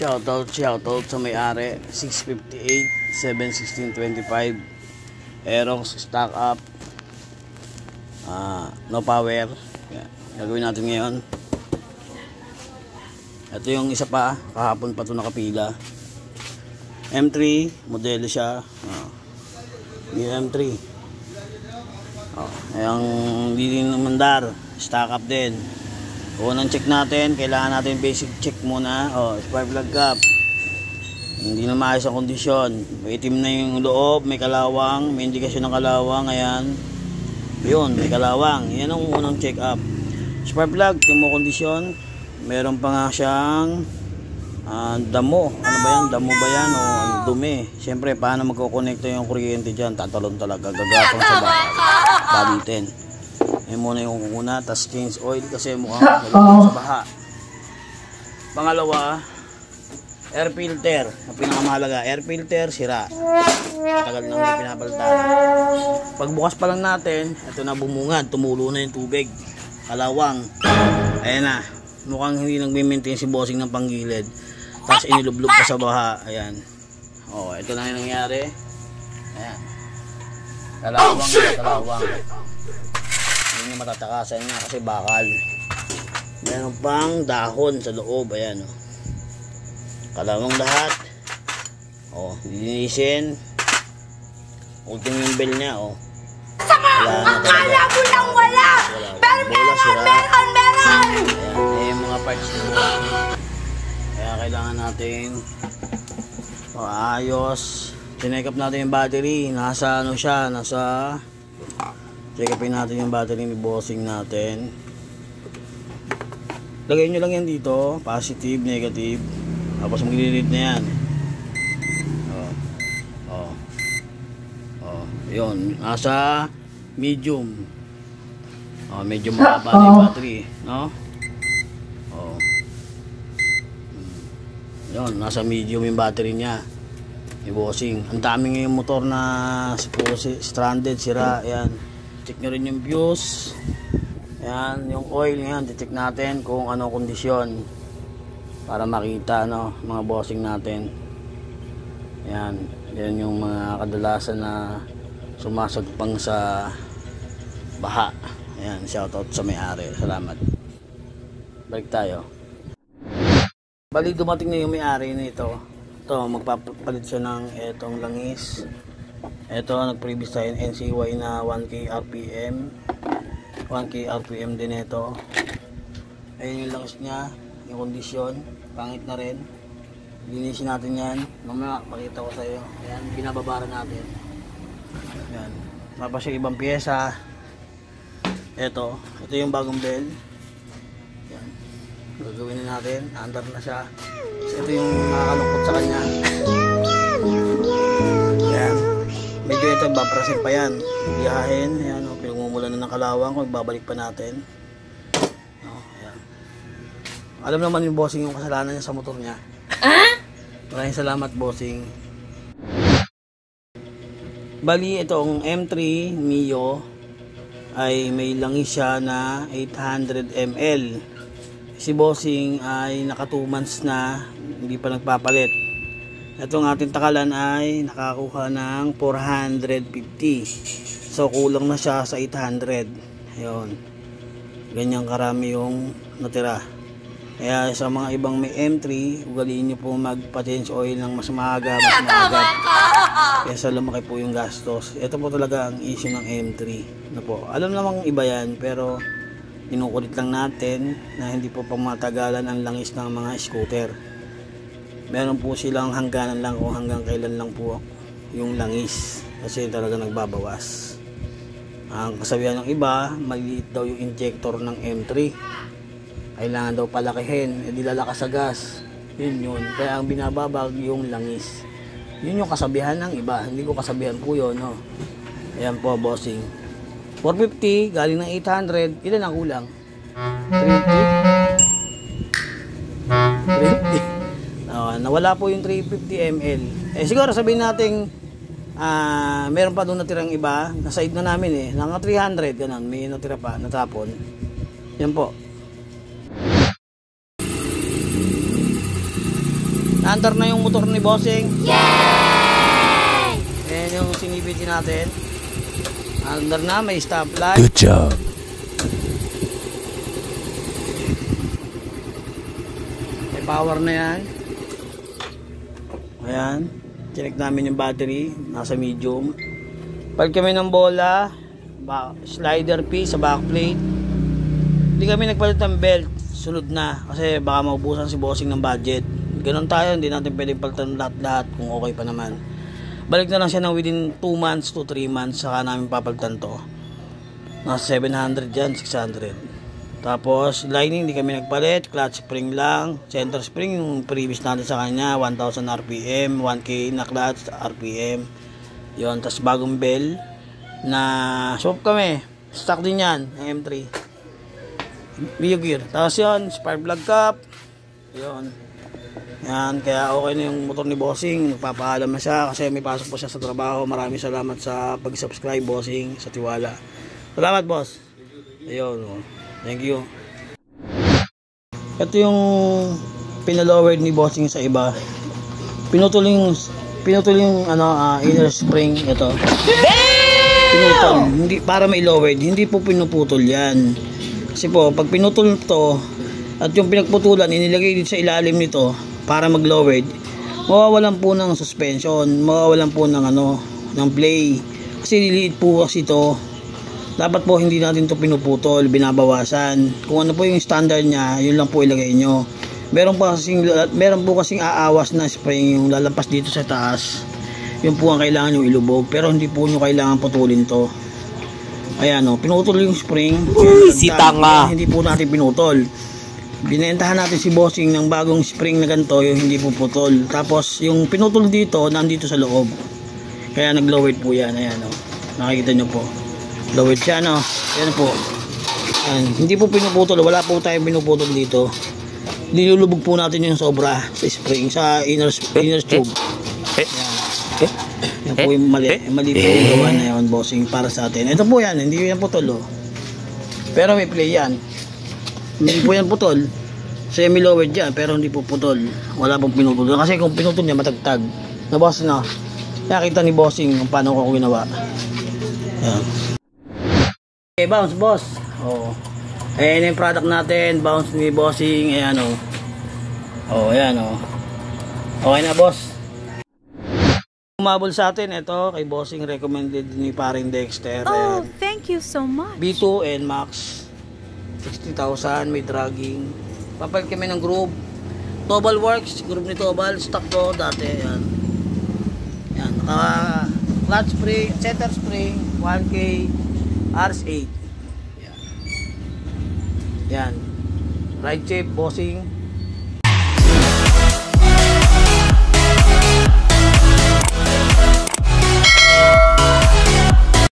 Shoutout sa may-ari. 658 71625 Aerox stock up. No power. Yan. Gagawin natin ngayon. Ito yung isa pa, kahapon pa ito nakapila. M3 modelo siya. Yung M3. Yung hindi mandar, stock up din. Unang check natin, kailangan natin basic check muna. Spark plug cap. Hindi na maayos ang kondisyon. May itim na yung loob, may kalawang, may indikasyon ng kalawang. Ayan. Yun, may kalawang. Yan ang unang check up. Spark plug, timo kondisyon. Meron pa nga siyang damo. Ano ba yan? Damo ba yan? O dumi? Siyempre, paano magkukonekta yung kuryente dyan? Tatalon talaga. Gagapang sa balitin. Yan muna yung una. Tapos change oil kasi mukhang nalagyan sa baha. Pangalawa, air filter. Ang pinakamahalaga, air filter, sira. Tagal nang hindi pinapalitan. Pagbukas pa lang natin, ito na bumungad. Tumulo na yung tubig. Kalawang. Ayan na. Mukhang hindi nagme-maintain si bossing ng panggilid. Tapos inilublog pa sa baha. Ayan. Ito na yung nangyari. Ayan. Kalawang. Hindi nyo matatakasan niya kasi bakal. Meron pang dahon sa loob. Ayan. Kalawang lahat. Linisin. Ultimo yung bell niya. Akala mo lang wala. Meron. Ayan, mga parts nito. Kaya kailangan natin ayos. Check up natin yung battery. Nasa ano siya, check upin natin yung battery ni bossing natin. Lagay nyo lang yan dito, positive, negative. Tapos mag-read na yan. Yun, nasa medium. Medyo mababa na yung battery, no? Yun, nasa medium yung battery niya. Yung bossing. Ang dami ngayong motor na stranded, sira. Ayan. Check nyo rin yung fuse. Ayan, yung oil yan. Check natin kung ano kondisyon. Para makita, no, mga bossing natin. Ayan. Yan yung mga kadalasan na sumasagpang sa baha. Ayan, shoutout sa may-ari. Salamat. Balik tayo. Bali, dumating na yung may-ari nito. Ito, magpapalit siya ng etong langis. Ito, nag-previous tayo ng NCY na 1K RPM. 1K RPM din ito. Ayun yung langis niya. Yung kondisyon. Pangit na rin. Linisin natin yan. Mamaya, makita ko sa iyo. Ayan, binababara natin. Ayan. Tapos yung ibang pyesa. Ito yung bagong bell. Yan. Gagawin na natin. Andar na siya. So, ito yung nakakalungkot sa kanya. Yan. Medyo ito, babrasin pa yan. Biyahin. Yan. Pinagmumulan na ng kalawang. Kung babalik pa natin. Yan. Alam naman yung bossing yung kasalanan niya sa motor niya. Maraming salamat, bossing. Bali, itong M3 Mio ay may langis siya na 800 ml. Si bossing ay naka 2 months na, hindi pa nagpapalit. Itong ating takalan ay nakakuha ng 450. So kulang na siya sa 800. Ayun. Ganyan karami yung natira. Kaya sa mga ibang may M3, ugaliin nyo po magpa-change oil ng mas maaga, kaysa lumaki po yung gastos. Ito po talaga ang issue ng M3 na po. Alam namang iba yan, pero kinukulit lang natin na hindi po pamatagalan ang langis ng mga scooter. Meron po silang hangganan lang kung hanggang kailan lang po yung langis, kasi talaga nagbabawas. Ang kasabihan ng iba, maliit daw yung injector ng M3, kailangan daw palakihin, edi lalakas sa gas. Yun. Kaya ang binababag yung langis. Yun yung kasabihan ng iba. Hindi ko kasabihan po yun, no? Ayan po, bossing. 450, galing ng 800. Ilan ang kulang? 350. Nawala po yung 350 ml. Siguro sabihin natin, meron pa doon natirang iba. Nasa na namin Nang 300, ganun. May natira pa, natapon. Yan po. Naandar na yung motor ni Bossing. Yay! Ayan yung sinibiti natin. Naandar na, may stoplight. Good job. May power na yan. Ayan. Check namin yung battery. Nasa medium. Palit kami ng bola. Slider piece sa backplate. Hindi kami nagpalit ng belt. Sunod na. Kasi baka maubusan si Bossing ng budget. Ganon tayo. Hindi natin pwedeng palitan lahat-lahat kung okay pa naman. Balik na lang siya ng within 2 months to 3 months. Saka namin papalitan to. Nasa 700 dyan. 600. Tapos lining hindi kami nagpalit. Clutch spring lang. Center spring yung previous natin sa kanya. 1000 RPM. 1K na clutch RPM. Yun. Tapos bagong bell na swap kami. Stock din yan. M3. Video gear. Tapos yun. Spark plug cap. Yun. Yan, kaya okay na yung motor ni Bossing. Nagpapaalam na siya kasi may pasok po siya sa trabaho. Maraming salamat sa pag-subscribe, Bossing, sa tiwala. Salamat, boss. Ayun, oh. Thank you. Ito yung pinalowered ni Bossing sa iba. Pinutol yung inner spring ito. Pinutol, hindi para may lowered, hindi po pinuputol 'yan. Kasi po, pag pinutol to at yung pinagputulan inilagay dito sa ilalim nito para mag-lowered, mawawalan po ng suspension, mawawalan po ng ng play. Kasi liliit po kasi ito. Dapat po hindi natin to pinuputol, binabawasan. Kung ano po yung standard niya, yun lang po ilagay nyo. Meron po kasing aawas na spring yung lalampas dito sa taas. Yun po ang kailangan yung ilubog, pero hindi po nyo kailangan putulin to. Ayan pinutol yung spring. Uy, si tanga. Hindi po natin pinutol. Binentahan natin si Bossing ng bagong spring na ganito, yung hindi po putol. Tapos yung pinutol dito, nandito sa loob. Kaya nag-lowered po yan. Ayan nakikita nyo po. Lowered siya Ayan po. Ayan. Hindi po pinuputol. Wala po tayong pinuputol dito. Nilulubog po natin yung sobra sa spring, sa inner tube. Ayan. Yan po yung mali po yung gawa na yun, Bossing, para sa atin. Ito po yan, hindi yan putol pero may play yan. Hindi po yan putol. Semi-lowered yan, pero hindi po putol. Wala pong pinutol. Kasi kung pinutol niya, matagtag. Nabasa na. Nakita ni Bossing kung paano ko ginawa. Ayan. Okay, bounce, boss. Ayan yung product natin. Bounce ni Bossing. Ayan ayan okay na, boss. Umabol sa atin, ito kay Bossing, recommended ni paring Dexter. Oh, thank you so much. B2 and Max 60,000, may dragging. Papalit kami ng group. Tobal Works, group ni Tobal, stock ko dati. Yan, naka clutch spring, center spring, 1K, RS8. Yan. Ride shape, Bossing.